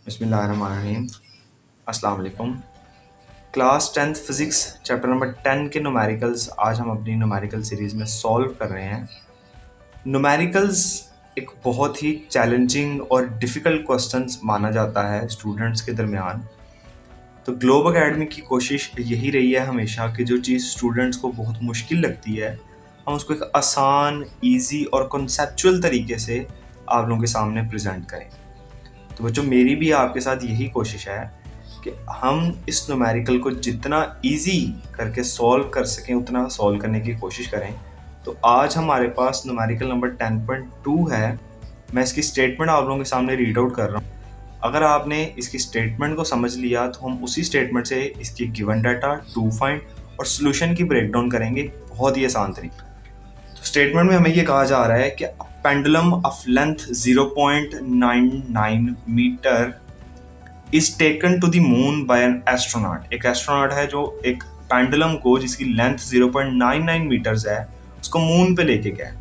बिस्मिल्लाहिर्रहमानिर्रहीम। अस्सलाम वालेकुम। Class 10th physics chapter number 10 के न्यूमेरिकल्स आज हम अपनी न्यूमेरिकल सीरीज़ में सॉल्व कर रहे हैं। न्यूमेरिकल्स एक बहुत ही चैलेंजिंग और डिफ़िकल्ट क्वेश्चंस माना जाता है स्टूडेंट्स के दरमियान। तो ग्लोब एकेडमी की कोशिश यही रही है हमेशा कि जो चीज़ स्टूडेंट्स को बहुत मुश्किल लगती है हम उसको एक आसान, ईज़ी और कॉन्सेप्चुअल तरीके से आप लोगों के सामने प्रेजेंट करें। तो बच्चों, मेरी भी आपके साथ यही कोशिश है कि हम इस न्यूमेरिकल को जितना इजी करके सॉल्व कर सकें उतना सॉल्व करने की कोशिश करें। तो आज हमारे पास न्यूमेरिकल नंबर 10.2 है। मैं इसकी स्टेटमेंट आप लोगों के सामने रीड आउट कर रहा हूँ। अगर आपने इसकी स्टेटमेंट को समझ लिया तो हम उसी स्टेटमेंट से इसकी गिवन डाटा, टू फाइंड और सोल्यूशन की ब्रेकडाउन करेंगे बहुत ही आसान तरीके। तो स्टेटमेंट में हमें ये कहा जा रहा है कि pendulum of length 0.99 metre is taken to the moon by an astronaut. एक एस्ट्रोनॉट है जो एक पेंडुलम को जिसकी लेंथ 0.99 मीटर्स है उसको मून पे लेके गया।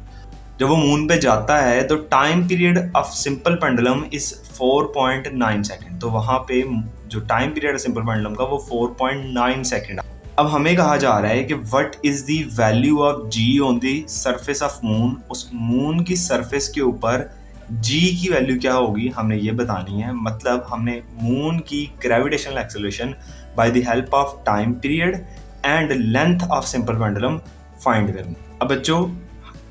जब वो मून पे जाता है तो time period of simple pendulum is 4.9 second. तो वहाँ पे जो टाइम पीरियड है सिंपल पेंडुलम का वो 4.9 सेकेंड। अब हमें कहा जा रहा है कि what is the value of g on the surface of moon. उस मून की सरफेस के ऊपर जी की वैल्यू क्या होगी हमें ये बतानी है। मतलब हमने मून की gravitational acceleration by the help of time period and length of simple pendulum find करनी। अब बच्चों,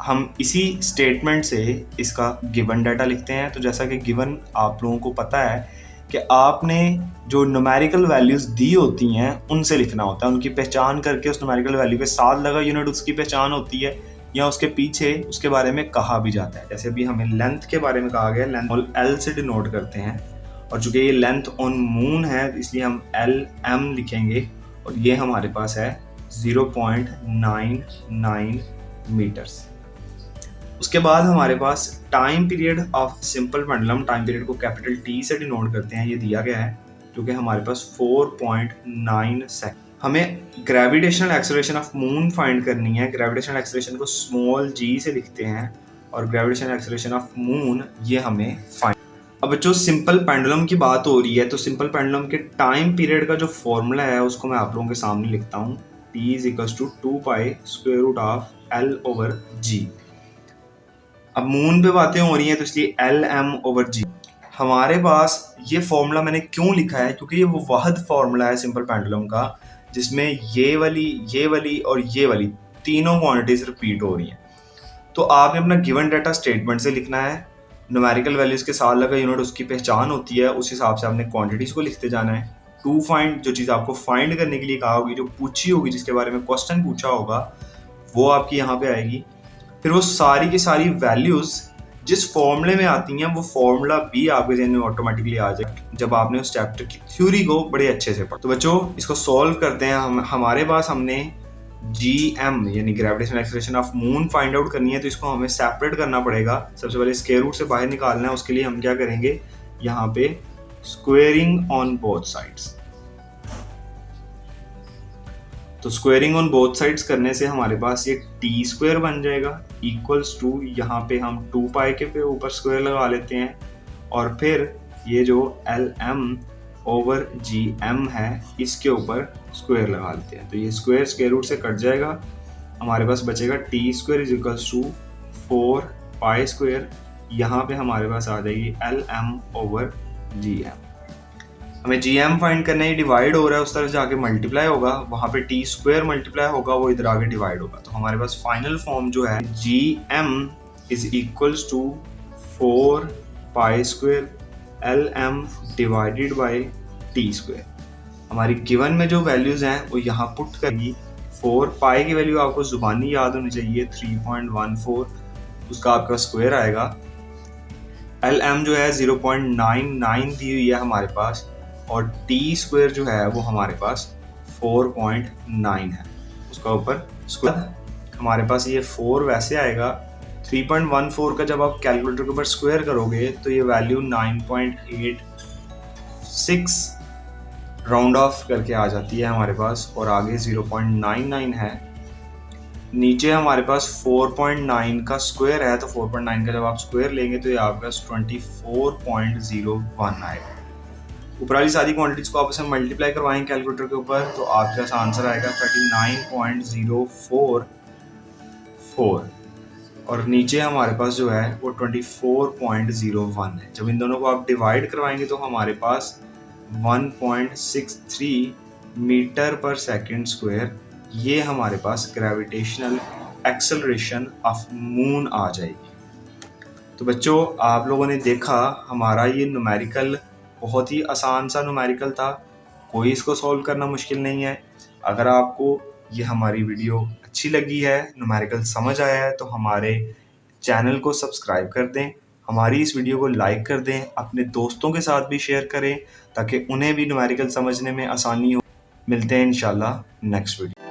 हम इसी स्टेटमेंट से इसका गिवन डाटा लिखते हैं। तो जैसा कि गिवन आप लोगों को पता है कि आपने जो न्यूमेरिकल वैल्यूज़ दी होती हैं उनसे लिखना होता है। उनकी पहचान करके उस न्यूमेरिकल वैल्यू के साथ लगा यूनिट उसकी पहचान होती है या उसके पीछे उसके बारे में कहा भी जाता है। जैसे अभी हमें लेंथ के बारे में कहा गया, लेंथ एल से डिनोट करते हैं और चूँकि ये लेंथ ऑन मून है इसलिए हम एल एम लिखेंगे और ये हमारे पास है 0.99 मीटर्स। उसके बाद हमारे पास time period of simple pendulum, time period को कैपिटल टी से डिनोट करते हैं, ये दिया गया है जो कि हमारे पास 4.9 सेकंड। हमें gravitational acceleration of moon find करनी है। ग्रेविटेशनल एक्सेलरेशन को स्मॉल जी से लिखते हैं और ग्रेविटेशनल एक्सेलरेशन ऑफ मून ये हमें फाइंड। अब बच्चों, सिंपल पेंडुलम की बात हो रही है तो सिंपल पेंडुलम के टाइम पीरियड का जो फॉर्मूला है उसको मैं आप लोगों के सामने लिखता हूँ। T is equals to 2 square root of L over g. अब मून पे बातें हो रही हैं तो इसलिए एल एम ओवर जी। हमारे पास ये फॉर्मूला मैंने क्यों लिखा है क्योंकि ये वो वाहिद फॉर्मूला है सिंपल पेंडुलम का जिसमें ये वाली और ये वाली तीनों क्वांटिटीज रिपीट हो रही हैं। तो आपने अपना गिवन डाटा स्टेटमेंट से लिखना है। न्यूमेरिकल वैल्यूज के साथ लगा यूनिट उसकी पहचान होती है, उस हिसाब से आपने क्वांटिटीज को लिखते जाना है। टू फाइंड, जो चीज़ आपको फाइंड करने के लिए कहा होगी, जो पूछी होगी, जिसके बारे में क्वेश्चन पूछा होगा वो आपकी यहाँ पे आएगी। फिर वो सारी की सारी वैल्यूज़ जिस फॉर्मूले में आती हैं वो फॉर्मूला भी आपके जहन में ऑटोमेटिकली आ जाए जब आपने उस चैप्टर की थ्योरी को बड़े अच्छे से पढ़ा। तो बच्चों, इसको सॉल्व करते हैं। हमारे पास हमने जी एम यानी gravitational acceleration of moon find out करनी है तो इसको हमें सेपरेट करना पड़ेगा। सबसे पहले स्क्वायर रूट से बाहर निकालना है। उसके लिए हम क्या करेंगे, यहाँ पे स्क्वेयरिंग ऑन बोथ साइड्स। तो स्क्वेयरिंग ऑन बोथ साइड्स करने से हमारे पास ये टी स्क्वायर बन जाएगा इक्वल्स टू, यहाँ पे हम 2 पाई के पे ऊपर स्क्वायर लगा लेते हैं और फिर ये जो L M over G M है इसके ऊपर स्क्वायर लगा लेते हैं। तो ये स्क्वायर रूट से कट जाएगा, हमारे पास बचेगा T square is equals to 4 pi square. यहाँ पे हमारे पास आ जाएगी L M over G M. हमें जी एम फाइंड करना है, डिवाइड हो रहा है उस तरफ जाके मल्टीप्लाई होगा, वहाँ पे टी स्क्वायर मल्टीप्लाई होगा, वो इधर आगे डिवाइड होगा। तो हमारे पास फाइनल फॉर्म जो है G M is equals to 4 pi square L M divided by T square. हमारी गिवन में जो वैल्यूज़ हैं वो यहाँ पुट करेगी। 4 पाई की वैल्यू आपको जुबानी याद होनी चाहिए 3.14, उसका आपका स्क्वायर आएगा। एल एम जो है 0.99 दी हुई है हमारे पास और टी स्क्वायर जो है वो हमारे पास 4.9 है, उसका ऊपर स्क्वायर। हमारे पास ये 4 वैसे आएगा। 3.14 का जब आप कैलकुलेटर के ऊपर स्क्वायर करोगे तो ये वैल्यू 9.86 राउंड ऑफ करके आ जाती है हमारे पास और आगे 0.99 है। नीचे हमारे पास 4.9 का स्क्वायर है तो 4.9 का जब आप स्क्वायर लेंगे तो ये आपका 24.01 आएगा। ऊपर वाली सारी क्वांटिटीज़ को आपस में मल्टीप्लाई करवाएं कैलकुलेटर के ऊपर तो आपके पास आंसर आएगा 39.044 और नीचे हमारे पास जो है वो 24.01 है। जब इन दोनों को आप डिवाइड करवाएंगे तो हमारे पास 1.63 मीटर पर सेकंड स्क्वायर ये हमारे पास ग्रेविटेशनल एक्सेलरेशन ऑफ मून आ जाएगी। तो बच्चों आप लोगों ने देखा हमारा ये न्यूमेरिकल बहुत ही आसान सा न्यूमेरिकल था, कोई इसको सॉल्व करना मुश्किल नहीं है। अगर आपको ये हमारी वीडियो अच्छी लगी है, न्यूमेरिकल समझ आया है तो हमारे चैनल को सब्सक्राइब कर दें, हमारी इस वीडियो को लाइक कर दें, अपने दोस्तों के साथ भी शेयर करें ताकि उन्हें भी न्यूमेरिकल समझने में आसानी हो। मिलते हैं इंशाल्लाह नेक्स्ट वीडियो।